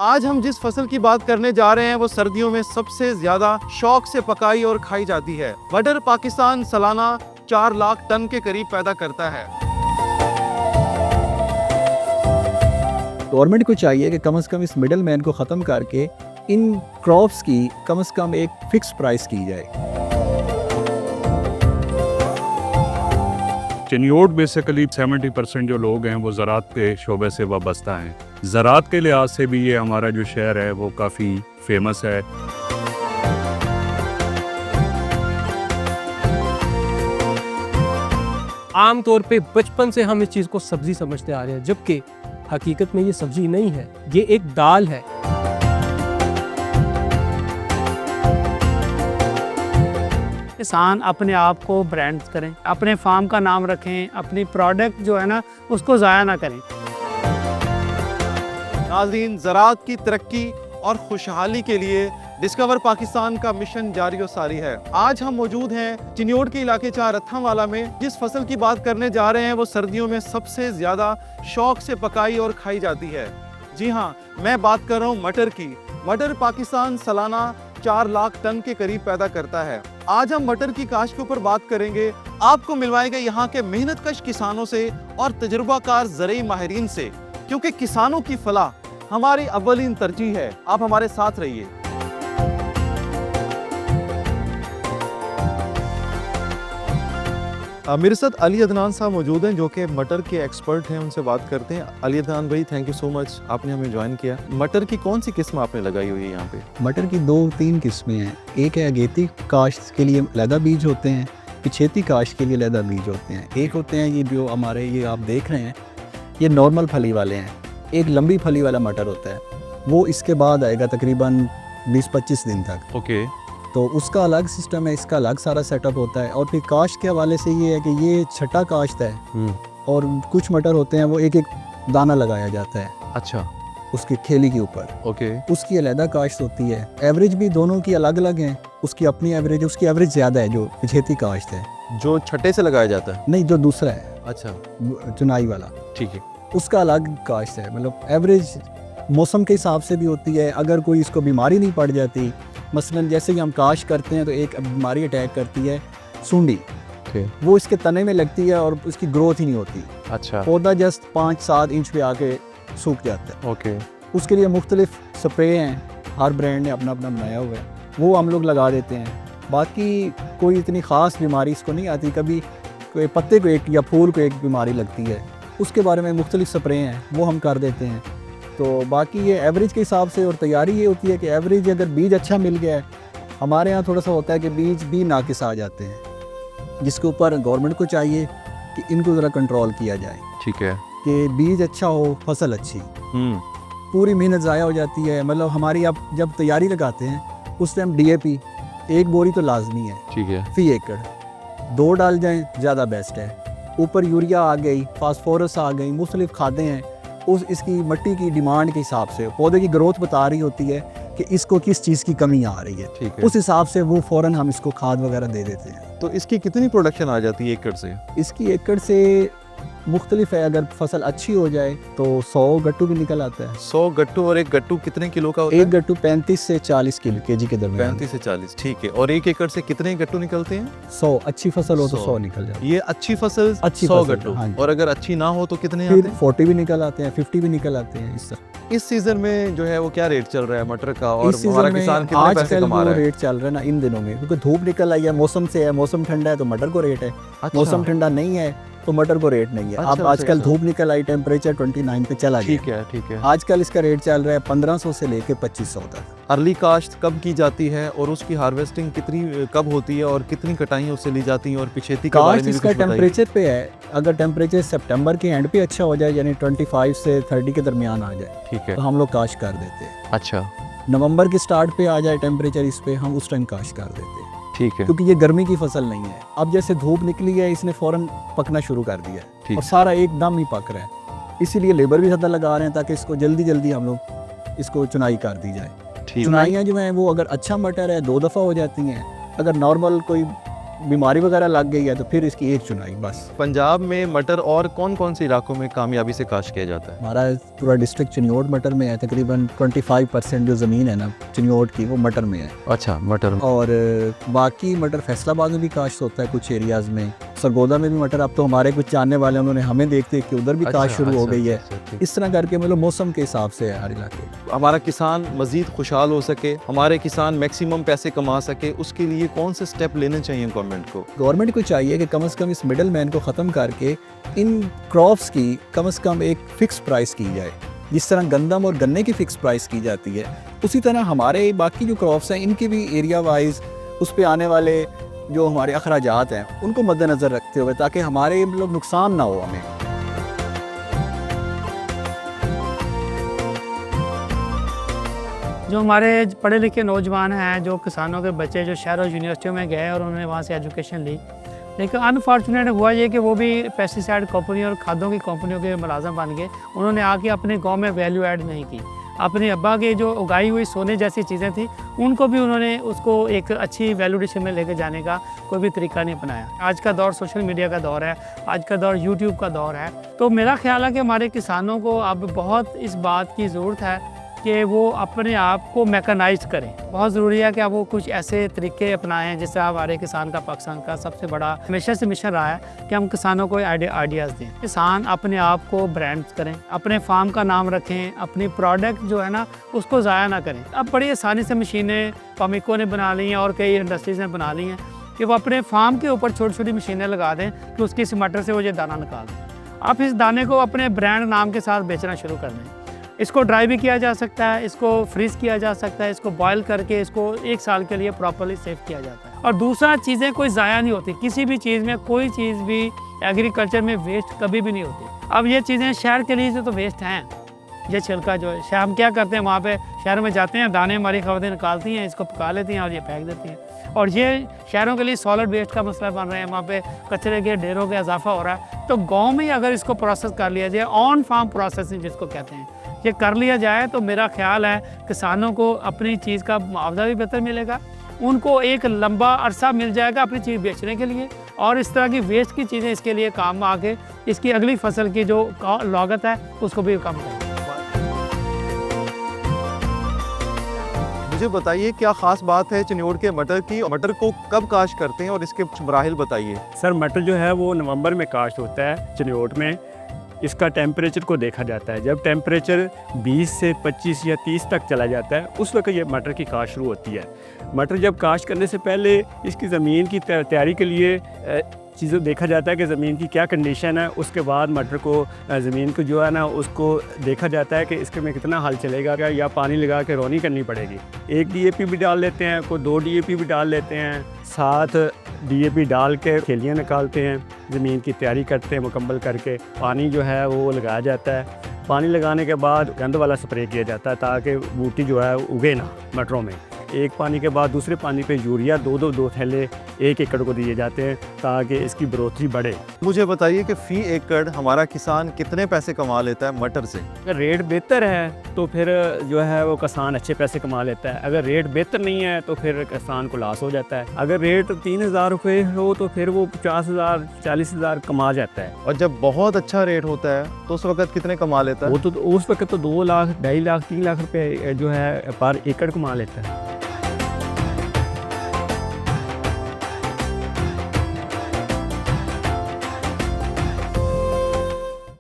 आज हम जिस फसल की बात करने जा रहे हैं वो सर्दियों में सबसे ज्यादा शौक से पकाई और खाई जाती है। मटर पाकिस्तान सालाना 4 लाख टन के करीब पैदा करता है। गवर्नमेंट को चाहिए कि कम से कम इस मिडल मैन को ख़त्म करके इन क्रॉप्स की कम से कम एक फिक्स प्राइस की जाए। चिन्योट बेसिकली 70% जो लोग हैं वो ज़राअत के शोबे से वाबस्ता हैं। ज़राअत के लिहाज से भी ये हमारा जो शहर है वो काफ़ी फेमस है। आम तौर पे बचपन से हम इस चीज़ को सब्जी समझते आ रहे हैं, जबकि हकीकत में ये सब्जी नहीं है, ये एक दाल है। किसान अपने आप को ब्रांड करें, अपने फार्म का नाम रखें, अपनी प्रोडक्ट जो है ना उसको ज़ाया ना करें। नाज़रीन, ज़राअत की तरक्की और खुशहाली के लिए डिस्कवर पाकिस्तान का मिशन जारी और सारी है। आज हम मौजूद हैं चिन्योट के इलाके चारथावाला में। जिस फसल की बात करने जा रहे हैं वो सर्दियों में सबसे ज़्यादा शौक से पकाई और खाई जाती है। जी हाँ, मैं बात कर रहा हूँ मटर की। मटर पाकिस्तान सालाना 4 लाख टन के करीब पैदा करता है। आज हम मटर की काश्त के ऊपर बात करेंगे। आपको मिलवाएंगे यहाँ के मेहनतकश किसानों से और तजुर्बाकार ज़राई माहिरीन से, क्योंकि किसानों की फलाह हमारी अव्वलीन तरजीह है। आप हमारे साथ रहिए। मेरे साथ अली अदनान साहब मौजूद हैं जो कि मटर के एक्सपर्ट हैं। उनसे बात करते हैं। अली अदनान भाई, थैंक यू सो मच, आपने हमें ज्वाइन किया। मटर की कौन सी किस्म आपने लगाई हुई है यहाँ पे? मटर की 2-3 किस्में हैं। एक है अगेती काश्त के लिए अलहदा बीज होते हैं, पिछेती काश्त के लिए अलहदा बीज होते हैं। एक होते हैं ये जो हमारे ये आप देख रहे हैं, ये नॉर्मल फली वाले हैं। एक लंबी फली वाला मटर होता है, वो इसके बाद आएगा तकरीबन 20-25 दिन तक। ओके। तो उसका अलग सिस्टम है, इसका अलग सारा सेटअप होता है। और फिर काश्त के हवाले से ये है कि ये छठा काश्त है और कुछ मटर होते हैं वो एक एक दाना लगाया जाता है अच्छा, उसकी खेली के ऊपर। ओके। उसकी अलहदा काश्त होती है। एवरेज भी दोनों की अलग अलग है। उसकी अपनी एवरेज, उसकी एवरेज ज़्यादा है जो पिछेती काश्त है। जो छठे से लगाया जाता है? नहीं, जो दूसरा है, अच्छा, चुनाई वाला, ठीक है, उसका अलग काश्त है। मतलब एवरेज मौसम के हिसाब से भी होती है। अगर कोई इसको बीमारी नहीं पड़ जाती, मसलन जैसे कि हम काश्त करते हैं तो एक बीमारी अटैक करती है सूंडी, वो इसके तने में लगती है और उसकी ग्रोथ ही नहीं होती। अच्छा, पौधा जस्ट 5-7 इंच पे आके सूख जाता है। ओके। उसके लिए मुख्तलिफ स्प्रे हैं, हर ब्रांड ने अपना अपना बनाया हुआ है, वो हम लोग लगा देते हैं। बाकी कोई इतनी ख़ास बीमारी इसको नहीं आती। कभी कोई पत्ते को एक या फूल को एक बीमारी लगती है, उसके बारे में मुख्तलिफ स्प्रे हैं, वो हम कर देते हैं। तो बाकी ये एवरेज के हिसाब से, और तैयारी ये होती है कि एवरेज अगर बीज अच्छा मिल गया है, हमारे यहाँ थोड़ा सा होता है कि बीज भी नाकिस आ जाते हैं, जिसके ऊपर गवर्नमेंट को चाहिए कि इनको ज़रा कंट्रोल किया जाए। ठीक है कि बीज अच्छा हो, फसल अच्छी। पूरी मेहनत ज़ाया हो जाती है। मतलब हमारी आप जब तैयारी लगाते हैं उस टाइम DAP 1 बोरी तो लाजमी है, ठीक है, फी एकड़ 2 डाल जाएँ ज़्यादा बेस्ट है। ऊपर यूरिया आ गई, फास्फोरस आ गई, मुख्तलिफ खादें हैं। उस इसकी मिट्टी की डिमांड के हिसाब से पौधे की ग्रोथ बता रही होती है कि इसको किस चीज़ की कमी आ रही है, ठीक है। उस हिसाब से वो फ़ौरन हम इसको खाद वगैरह दे देते हैं। तो इसकी कितनी प्रोडक्शन आ जाती है एकड़ से? इसकी एकड़ से मुख्तलिफ है। अगर फसल अच्छी हो जाए तो 100 गट्टू भी निकल आता है। 100 गट्टू। और एक गट्टू कितने किलो का होता एक है? गट्टू 35 से 40 kg के दरमियान। 35 से 40, ठीक है। और एक एकड़ से कितने गट्टू निकलते हैं? 100 अच्छी फसल हो तो 100 100 निकल जाए। ये अच्छी फसल अच्छी 100 फसल, गट्टू। हाँ जी। और अगर अच्छी ना हो तो कितने आते फिर हैं? 40 भी निकल आते हैं, 50 भी निकल आते हैं। इस सीजन में जो है वो क्या रेट चल रहा है मटर का, और इस हमारा सीजन में किसान कितने पैसे आजकल कमा जो रहा है? रेट चल रहा है ना इन दिनों में, क्योंकि धूप निकल आई है, मौसम से है, मौसम ठंडा है तो मटर को रेट है। अच्छा। मौसम ठंडा नहीं है तो मटर को रेट नहीं है। अच्छा, अब अच्छा, आजकल अच्छा। धूप निकल आई, टेम्परेचर 29 पे चला गया। ठीक है, ठीक है। आजकल इसका रेट चल रहा है 1500 से लेके 2500 तक। अर्ली काश्त कब की जाती है और उसकी हार्वेस्टिंग कितनी कब होती है और कितनी कटाई उससे ली जाती है, और पिछेती के बारे काश्त में भी इसका कुछ बताइए। टेम्परेचर पे है। अगर टेम्परेचर सितंबर के एंड पे अच्छा हो जाए, यानी 25 से 30 के दरमियान आ जाए, ठीक है, तो हम लोग काश्त कर देते हैं। अच्छा, नवंबर के स्टार्ट पे आ जाए टेम्परेचर इस पे, हम उस टाइम काश्त कर देते हैं, ठीक है, क्योंकि ये गर्मी की फसल नहीं है। अब जैसे धूप निकली है, इसने फौरन पकना शुरू कर दिया है ठीक। और सारा एकदम ही पक रहा है। इसीलिए लेबर भी ज़्यादा लगा रहे हैं ताकि इसको जल्दी जल्दी हम लोग इसको चुनाई कर दी जाए। ठीक। चुनाइयाँ जो हैं वो अगर अच्छा मटर है 2 दफ़ा हो जाती हैं। अगर नॉर्मल कोई बीमारी वगैरह लग गई है तो फिर इसकी एक चुनाई बस। पंजाब में मटर और कौन कौन से इलाकों में कामयाबी से काश्त किया जाता है? हमारा पूरा डिस्ट्रिक्ट चिन्योट मटर में है, तकरीबन 25% जो ज़मीन है ना चिन्योट की वो मटर में है। अच्छा, मटर। और बाकी मटर फैसलाबाद में भी काश्त होता है कुछ एरियाज़ में, सरगोदा में भी मटर। अब तो हमारे कुछ जानने वाले हैं, उन्होंने हमें देखते कि उधर भी काश्त शुरू हो गई है। इस तरह करके मतलब मौसम के हिसाब से है हर इलाके। हमारा किसान मज़ीद खुशहाल हो सके, हमारे किसान मैक्सिमम पैसे कमा सके, उसके लिए कौन से स्टेप लेने चाहिए गवर्नमेंट को? गवर्नमेंट को चाहिए कि कम से कम इस मिडल मैन को ख़त्म करके इन क्रॉप्स की कम से कम एक फ़िक्स प्राइस की जाए। जिस तरह गंदम और गन्ने की फ़िक्स प्राइस की जाती है, उसी तरह हमारे बाकी जो क्रॉप्स हैं इनकी भी एरिया वाइज उस पे आने वाले जो हमारे अखराजात हैं उनको मद्देनज़र रखते हुए, ताकि हमारे मतलब नुकसान ना हो हमें। जो हमारे पढ़े लिखे नौजवान हैं, जो किसानों के बच्चे जो शहरों यूनिवर्सिटियों में गए और उन्होंने वहाँ से एजुकेशन ली, लेकिन अनफॉर्चुनेट हुआ ये कि वो भी पेस्टिसाइड कंपनी और खादों की कंपनियों के मुलाजम बन गए। उन्होंने आके अपने गांव में वैल्यू ऐड नहीं की। अपने अब्बा के जो उगाई हुई सोने जैसी चीज़ें थी उनको भी उन्होंने उसको एक अच्छी वैल्यूडेशन में लेके जाने का कोई भी तरीका नहीं अपनाया। आज का दौर सोशल मीडिया का दौर है, आज का दौर यूट्यूब का दौर है। तो मेरा ख्याल है कि हमारे किसानों को अब बहुत इस बात की ज़रूरत है कि वो अपने आप को मैकेनाइज करें। बहुत ज़रूरी है कि अब वो कुछ ऐसे तरीके अपनाएं जिससे हमारे किसान का पाकिस्तान का सबसे बड़ा हमेशा से मिशन रहा है कि हम किसानों को आइडियाज़ दें। किसान अपने आप को ब्रांड करें, अपने फार्म का नाम रखें, अपनी प्रोडक्ट जो है ना उसको ज़ाया ना करें। अब बड़ी आसानी से मशीनें पामिको ने बना ली हैं और कई इंडस्ट्रीज़ ने बना ली हैं कि वो अपने फार्म के ऊपर छोटी छोटी मशीनें लगा दें कि उसकी इस मटर से वो ये दाना निकाल दें। आप इस दाने को अपने ब्रांड नाम के साथ बेचना शुरू कर दें। इसको ड्राई भी किया जा सकता है, इसको फ्रीज़ किया जा सकता है, इसको बॉयल करके इसको 1 साल के लिए प्रॉपर्ली सेव किया जाता है। और दूसरा, चीज़ें कोई ज़ाया नहीं होती, किसी भी चीज़ में कोई चीज़ भी एग्रीकल्चर में वेस्ट कभी भी नहीं होती। अब ये चीज़ें शहर के लिए तो वेस्ट हैं। ये छिलका जो है हम क्या करते हैं, वहाँ पे शहर में जाते हैं, दाने हमारी खवतें निकालती हैं, इसको पका लेती हैं और ये फेंक देती हैं। और ये शहरों के लिए सॉलिड वेस्ट का मसला बन रहे हैं, वहाँ पे कचरे के ढेरों का इजाफा हो रहा है। तो गाँव में ही अगर इसको प्रोसेस कर लिया जाए, ऑन फार्म प्रोसेसिंग जिसको कहते हैं, ये कर लिया जाए तो मेरा ख्याल है किसानों को अपनी चीज़ का मुआवजा भी बेहतर मिलेगा, उनको एक लंबा अरसा मिल जाएगा अपनी चीज़ बेचने के लिए, और इस तरह की वेस्ट की चीज़ें इसके लिए काम आके इसकी अगली फसल की जो लागत है उसको भी कम करें। मुझे बताइए क्या ख़ास बात है चिन्योट के मटर की? मटर को कब काश्त करते हैं और इसके कुछ मराहिल बताइए। सर, मटर जो है वो नवंबर में काश्त होता है चिन्योट में। इसका टेम्परेचर को देखा जाता है, जब टेम्परेचर 20 से 25 या 30 तक चला जाता है उस वक्त ये मटर की काश्त शुरू होती है। मटर जब काश्त करने से पहले इसकी ज़मीन की तैयारी के लिए चीज़ें देखा जाता है कि ज़मीन की क्या कंडीशन है। उसके बाद मटर को ज़मीन को जो है ना उसको देखा जाता है कि इसके में कितना हल चलेगा या पानी लगा के रोनी करनी पड़ेगी। 1 DAP भी डाल लेते हैं, कोई 2 DAP भी डाल लेते हैं, 7 DAP डाल के खेलियाँ निकालते हैं, ज़मीन की तैयारी करते हैं मुकम्मल करके। पानी जो है वो लगाया जाता है। पानी लगाने के बाद गंद वाला स्प्रे किया जाता है ताकि बूटी जो है उगे ना मटरों में। एक पानी के बाद दूसरे पानी पे यूरिया 2 थैले 1 एकड़ को दिए जाते हैं ताकि इसकी ग्रोथ बढ़े। मुझे बताइए कि फ़ी एकड़ हमारा किसान कितने पैसे कमा लेता है मटर से? अगर रेट बेहतर है तो फिर जो है वो किसान अच्छे पैसे कमा लेता है। अगर रेट बेहतर नहीं है तो फिर किसान को लॉस हो जाता है। अगर रेट 3000 रुपये हो तो फिर वो 50,000 40,000 कमा जाता है। और जब बहुत अच्छा रेट होता है तो उस वक्त कितने कमा लेता है? वो तो उस वक्त तो 2 लाख 2.5 लाख 3 लाख रुपये जो है पर एकड़ कमा लेता है।